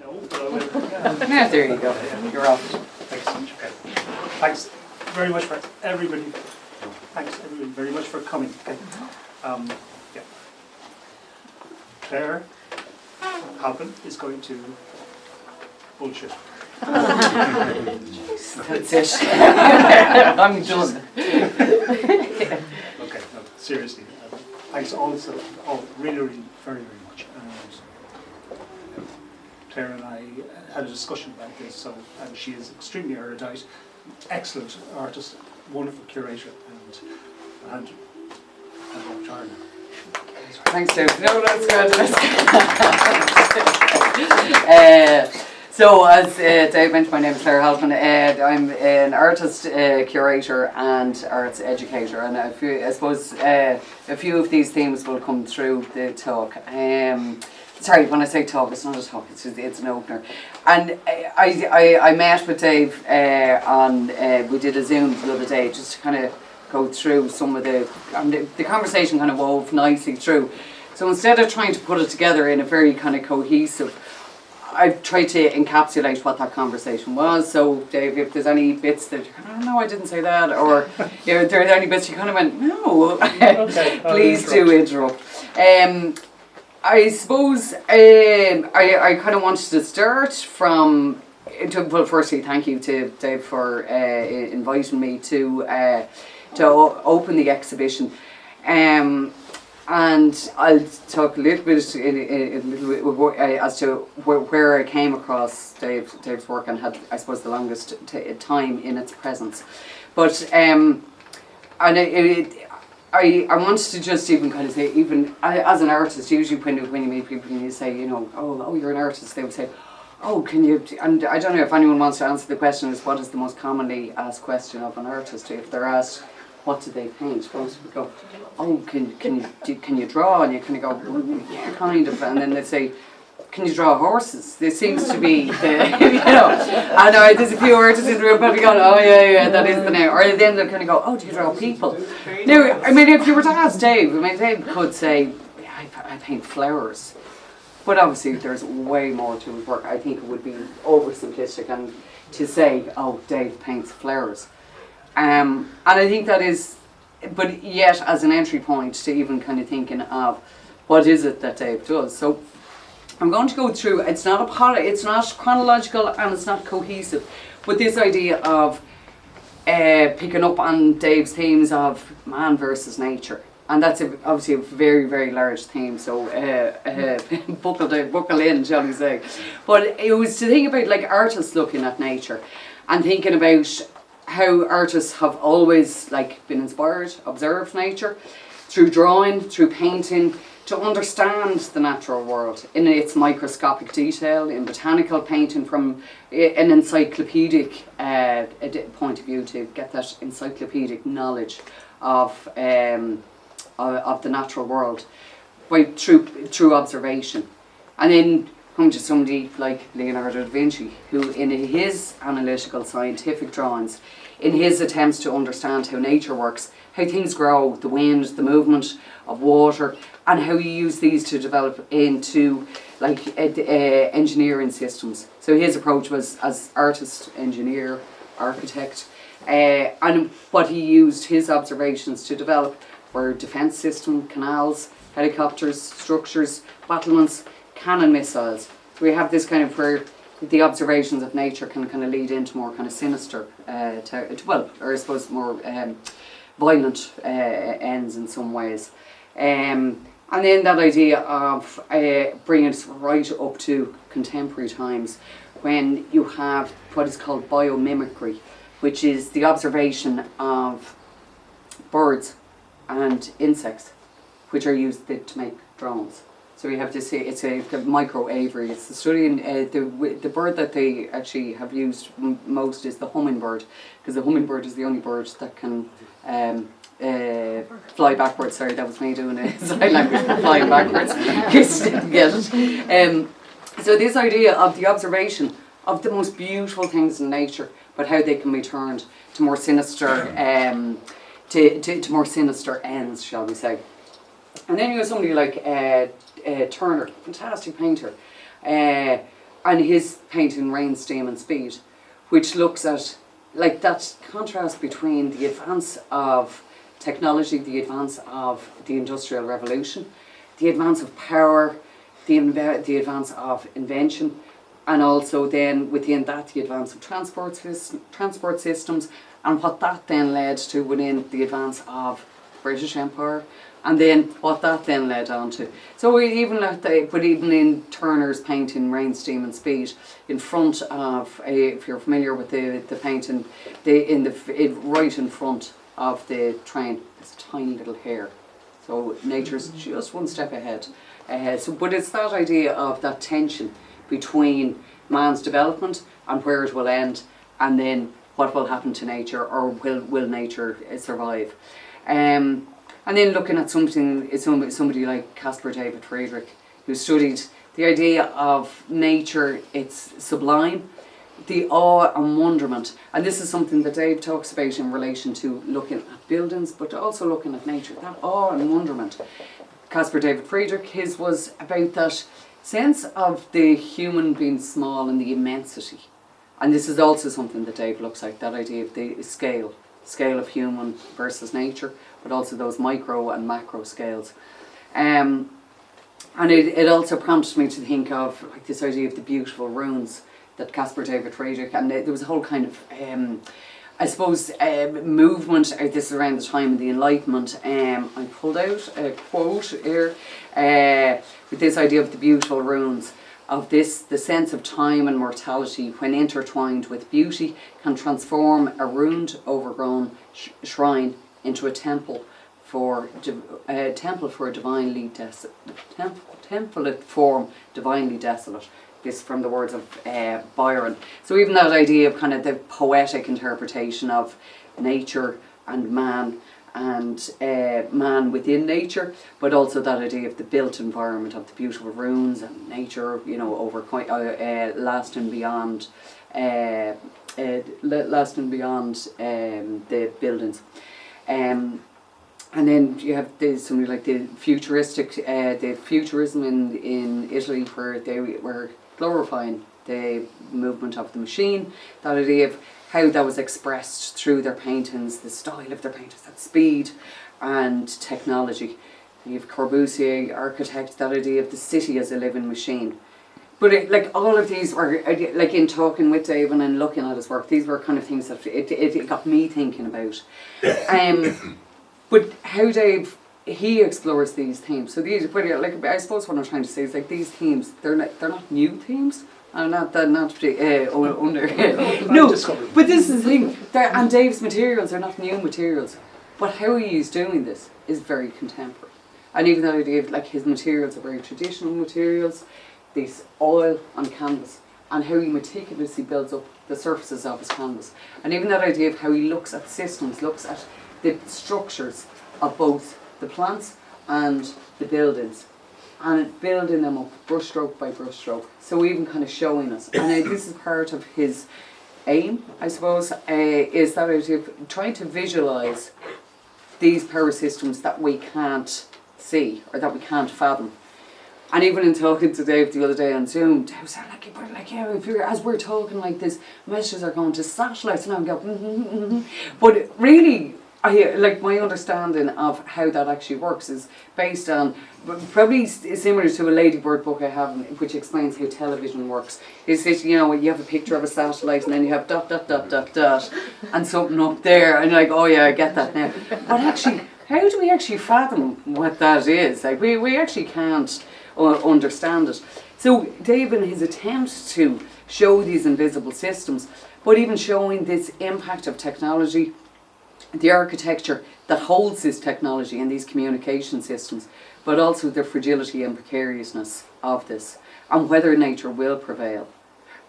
No, but I will. Yeah, there you go. You're off. Thanks so much. Okay. Thanks very much for everybody. Thanks everybody very much for coming. Okay. Yeah. Claire Halpin is going to bullshit. That's it. I'm done. Okay, no, seriously. Thanks all really, really, very, very much. Claire and I had a discussion about this, so and she is extremely erudite, excellent artist, wonderful curator, and Charlie. Thanks, Dave. No, that's good. That's good. So, as Dave mentioned, my name is Claire Halpin. I'm an artist, curator, and arts educator, and I suppose a few of these themes will come through the talk. Sorry, when I say talk, it's not a talk; it's an opener. And I met with Dave we did a Zoom the other day just to kind of go through some of the conversation kind of wove nicely through. So instead of trying to put it together in a very kind of cohesive, I've tried to encapsulate what that conversation was. So, Dave, if there's any bits that you're kind of, no, I didn't say that, or if there are any bits you kind of went, no, okay, please do interrupt. I suppose I kind of wanted to start from, well, firstly, thank you to Dave for inviting me to open the exhibition. And I'll talk a little bit as to where I came across Dave's work and had, I suppose, the longest time in its presence. But I wanted to just even kind of say, even as an artist, usually when you meet people and you say, you know, oh, you're an artist, they would say, oh, can you, and I don't know if anyone wants to answer the question, is what is the most commonly asked question of an artist? If they're asked, what do they paint? Most people go, oh, can you draw? And you kind of go, well, yeah, kind of. And then they say, can you draw horses? There seems to be, I know there's a few artists in the room probably going, oh yeah, that is the name. Or then they kind of go, oh, do you draw people? Now, I mean, if you were to ask Dave, Dave could say, yeah, I paint flowers. But obviously there's way more to his work. I think it would be oversimplistic and to say, oh, Dave paints flowers. And I think that is, but yet as an entry point to even kind of thinking of what is it that Dave does. So I'm going to go through, it's not chronological and it's not cohesive, but this idea of picking up on Dave's themes of man versus nature. And that's obviously a very, very large theme, so buckle in, shall we say. But it was to think about like artists looking at nature and thinking about how artists have always been inspired, observed nature through drawing, through painting, to understand the natural world in its microscopic detail, in botanical painting from an encyclopedic point of view, to get that encyclopedic knowledge of the natural world through observation. And then come to somebody like Leonardo da Vinci, who in his analytical scientific drawings, in his attempts to understand how nature works, how things grow, the wind, the movement of water, and how you use these to develop into engineering systems. So his approach was as artist, engineer, architect, and what he used his observations to develop were defence system, canals, helicopters, structures, battlements, cannon missiles. So we have this kind of where the observations of nature can kind of lead into more kind of sinister, or I suppose more violent ends in some ways. And then that idea of bringing us right up to contemporary times, when you have what is called biomimicry, which is the observation of birds and insects, which are used to make drones. So we have to say it's a micro-aviary. It's the study in the bird that they actually have used most is the hummingbird, because the hummingbird is the only bird that can fly backwards. Sorry, that was me doing a sign language for flying backwards. In case you didn't get it. So this idea of the observation of the most beautiful things in nature, but how they can be turned to more sinister, to more sinister ends, shall we say. And then you have somebody like Turner, fantastic painter, and his painting Rain, Steam and Speed, which looks at like that contrast between the advance of technology, the advance of the Industrial Revolution, the advance of power, the advance of invention, and also then within that the advance of transport systems, and what that then led to within the advance of British Empire, and then what that then led on to. So even even in Turner's painting Rain, Steam and Speed, in front of, if you're familiar with the painting, right in front of the train, there's a tiny little hare. So nature's just one step ahead. But it's that idea of that tension between man's development and where it will end, and then what will happen to nature, or will nature survive. And then looking at somebody like Caspar David Friedrich, who studied the idea of nature, its sublime, the awe and wonderment. And this is something that Dave talks about in relation to looking at buildings, but also looking at nature, that awe and wonderment. Caspar David Friedrich, his was about that sense of the human being small and the immensity. And this is also something that Dave looks at, that idea of the scale of human versus nature, but also those micro and macro scales. And it also prompted me to think of like this idea of the beautiful ruins that Caspar David Friedrich, and there was a whole kind of, I suppose, movement, this is around the time of the Enlightenment. I pulled out a quote here, with this idea of the beautiful ruins, of this, the sense of time and mortality, when intertwined with beauty, can transform a ruined, overgrown shrine into a temple for divinely desolate. Template form divinely desolate. This from the words of Byron. So even that idea of kind of the poetic interpretation of nature and man within nature, but also that idea of the built environment of the beautiful ruins and nature, you know, over quite lasting beyond the buildings. And then you have something like the futurism in Italy, where they were glorifying the movement of the machine, that idea of how that was expressed through their paintings, the style of their paintings, that speed and technology. You have Corbusier, architect, that idea of the city as a living machine. But like all of these were, like in talking with Dave and looking at his work, these were kind of things that it got me thinking about. But how Dave, he explores these themes. So these, like I suppose what I'm trying to say is like these themes, they're not new themes. I'm not under no, but this is the thing. And Dave's materials are not new materials, but how he is doing this is very contemporary. And even that idea of like his materials are very traditional materials, this oil on canvas, and how he meticulously builds up the surfaces of his canvas, and even that idea of how he looks at systems, looks at the structures of both the plants and the buildings, and building them up brushstroke by brushstroke. So even kind of showing us, and this is part of his aim, I suppose, is that idea of trying to visualise these power systems that we can't see or that we can't fathom. And even in talking to Dave the other day on Zoom, Dave said, as we're talking like this, messages are going to satellites, and I'm going, But really, my understanding of how that actually works is based on, probably similar to a Ladybird book I have, which explains how television works. Is that, you have a picture of a satellite and then you have ... and something up there, and you're like, oh yeah, I get that now. But actually, how do we actually fathom what that is? Like, we actually can't understand it. So Dave, in his attempt to show these invisible systems, but even showing this impact of technology, the architecture that holds this technology and these communication systems, but also the fragility and precariousness of this, and whether nature will prevail.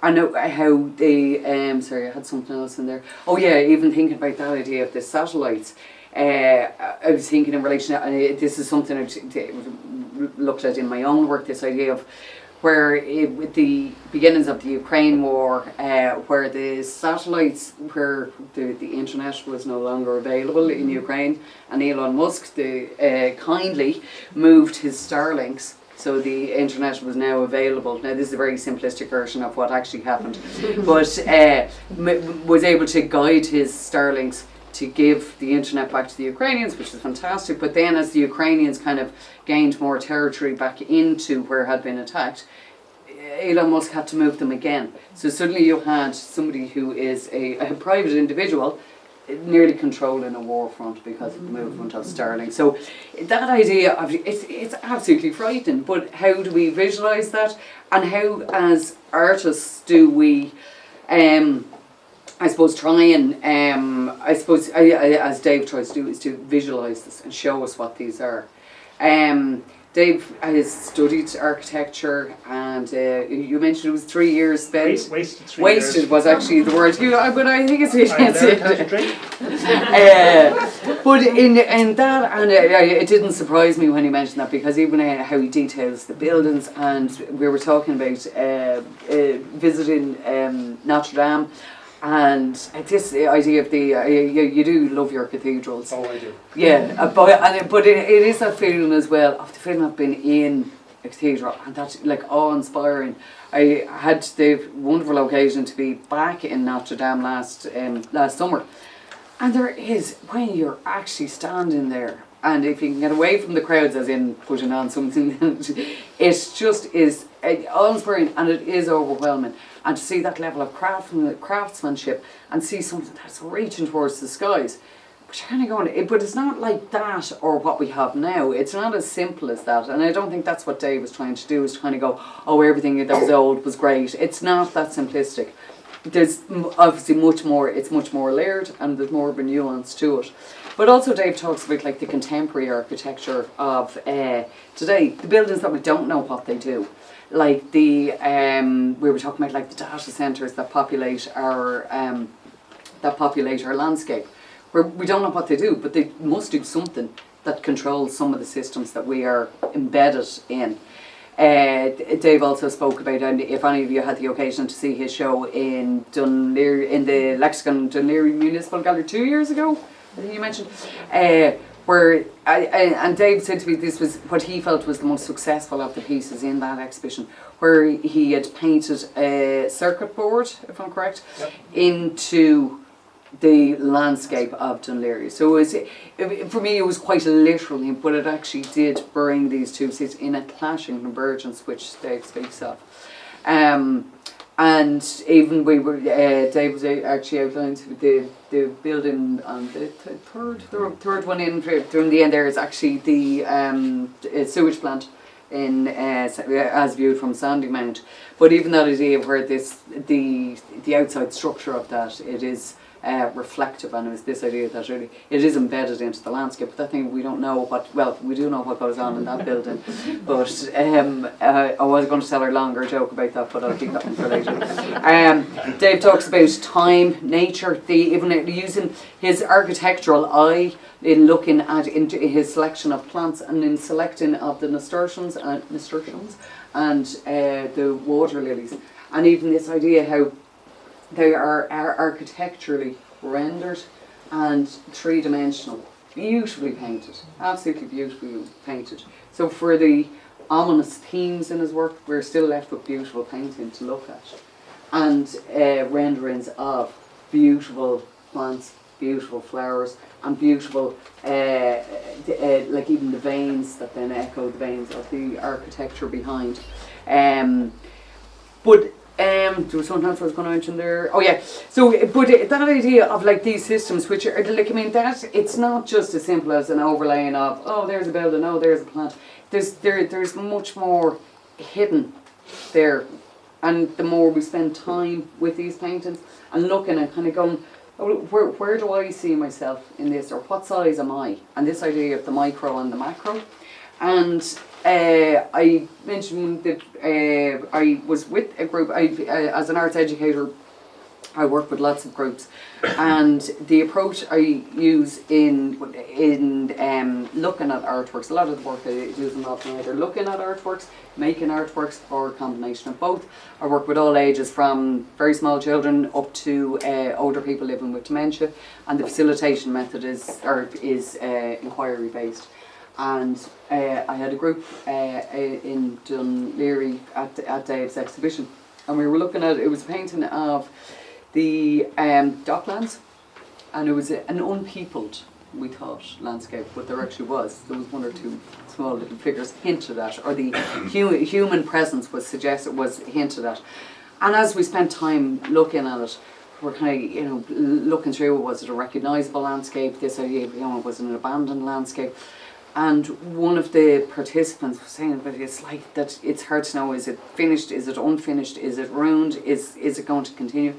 And how they, sorry, I had something else in there. Oh yeah, even thinking about that idea of the satellites, I was thinking in relation to, and this is something I've looked at in my own work, this idea of where with the beginnings of the Ukraine war, where the satellites, where the internet was no longer available in Ukraine, and Elon Musk kindly moved his Starlinks So the internet was now available. Now this is a very simplistic version of what actually happened, but was able to guide his Starlinks to give the internet back to the Ukrainians, which is fantastic. But then as the Ukrainians kind of gained more territory back into where it had been attacked, Elon Musk had to move them again. So suddenly you had somebody who is a private individual nearly controlling a war front because of the movement of Starlink. So that idea of it's absolutely frightening. But how do we visualise that? And how, as artists, do we I suppose try and as Dave tries to do, is to visualise this and show us what these are. Dave has studied architecture, and you mentioned it was 3 years spent. Wasted 3 years. Wasted was actually the word. But I think it's I learned how to drink. But in that, and it didn't surprise me when he mentioned that, because even how he details the buildings, and we were talking about visiting Notre Dame. And this idea of you do love your cathedrals. Oh, I do. Yeah, but it is that feeling as well of the feeling of being in a cathedral, and that's like awe-inspiring. I had the wonderful occasion to be back in Notre Dame last summer, and there is, when you're actually standing there, and if you can get away from the crowds, as in putting on something, it just is awe-inspiring, and it is overwhelming. And to see that level of craftsmanship and see something that's reaching towards the skies. But you're kind of going, but it's not like that or what we have now. It's not as simple as that. And I don't think that's what Dave was trying to do, is trying to go, oh, everything that was old was great. It's not that simplistic. There's obviously much more, it's much more layered, and there's more of a nuance to it. But also Dave talks about like the contemporary architecture of today, the buildings that we don't know what they do. Like the we were talking about like the data centres that populate our landscape, where we don't know what they do, but they must do something that controls some of the systems that we are embedded in. Dave also spoke about, and if any of you had the occasion to see his show in Dún Laoghaire, in the Lexicon Dún Laoghaire Municipal Gallery 2 years ago, I think you mentioned, where and Dave said to me this was what he felt was the most successful of the pieces in that exhibition, where he had painted a circuit board, if I'm correct, yep, into the landscape of Dún Laoghaire. So for me it was quite literally, but it actually did bring these two cities in a clashing convergence, which Dave speaks of. And even we were, Dave was actually outlined the building on the third one in the end there is actually the sewage plant in as viewed from Sandymount. But even that idea of where the outside structure of that, it is reflective, and it was this idea that really it is embedded into the landscape. But that thing we don't know we do know what goes on in that building. But I was going to tell a longer joke about that, but I'll keep that one for later. Dave talks about time, nature, even using his architectural eye in looking at into his selection of plants, and in selecting of the nasturtiums and the water lilies, and even this idea how they are architecturally rendered and three-dimensional, beautifully painted, absolutely beautifully painted. So for the ominous themes in his work, we're still left with beautiful painting to look at, and renderings of beautiful plants, beautiful flowers, and beautiful, like even the veins that then echo the veins of the architecture behind. There was something else I was going to mention there. Oh yeah, so but that idea of like these systems, which are like, I mean, that it's not just as simple as an overlaying of, oh, there's a building, oh, there's a plant. There's much more hidden there, and the more we spend time with these paintings and looking and kind of going, oh, where do I see myself in this, or what size am I? And this idea of the micro and the macro. And I mentioned that I was with a group, as an arts educator, I work with lots of groups, and the approach I use in looking at artworks, a lot of the work I do is involved in either looking at artworks, making artworks, or a combination of both. I work with all ages, from very small children up to older people living with dementia, and the facilitation method is inquiry based. And I had a group in Dún Laoghaire at Dave's exhibition, and we were looking at, it was a painting of the docklands, and it was an unpeopled, we thought, landscape, but there actually was. There was one or two small little figures hinted at, or the human presence was suggested, was hinted at. And as we spent time looking at it, we're kind of, looking through, was it a recognisable landscape? This idea, was it an abandoned landscape? And one of the participants was saying, but it's like that, it's hard to know, is it finished, is it unfinished, is it ruined, is it going to continue?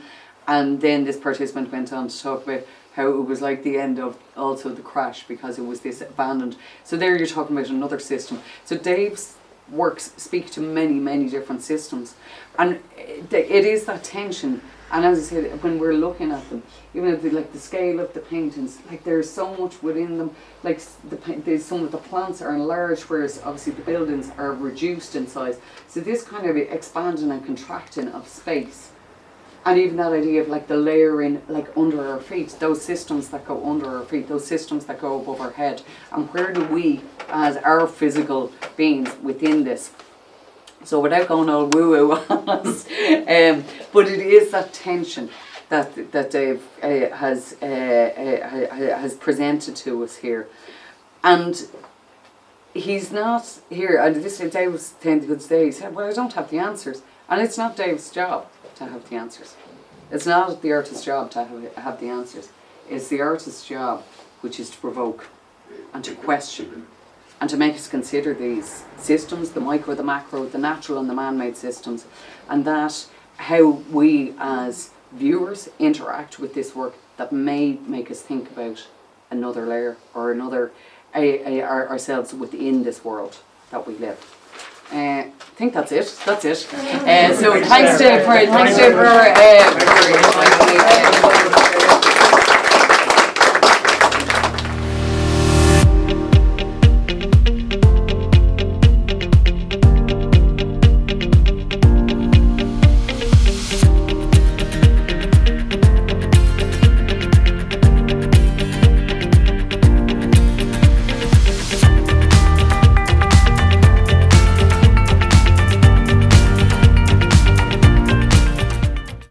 And then this participant went on to talk about how it was like the end of also the crash, because it was this abandoned. So there you're talking about another system. So Dave's works speak to many, many different systems. And it is that tension. And as I said, when we're looking at them, even at the scale of the paintings, like there's so much within them. Like some of the plants are enlarged, whereas obviously the buildings are reduced in size. So this kind of expanding and contracting of space, and even that idea of like the layering, like under our feet, those systems that go under our feet, those systems that go above our head, and where do we, as our physical beings within this? So without going all woo-woo on us, but it is that tension that Dave has presented to us here, and he's not here. And this Dave was saying the good day. He said, "Well, I don't have the answers," and it's not Dave's job to have the answers. It's not the artist's job to have the answers. It's the artist's job, which is to provoke and to question, and to make us consider these systems, the micro, the macro, the natural and the man-made systems, and that how we as viewers interact with this work that may make us think about another layer or another ourselves within this world that we live. I think that's it. So thanks Dave for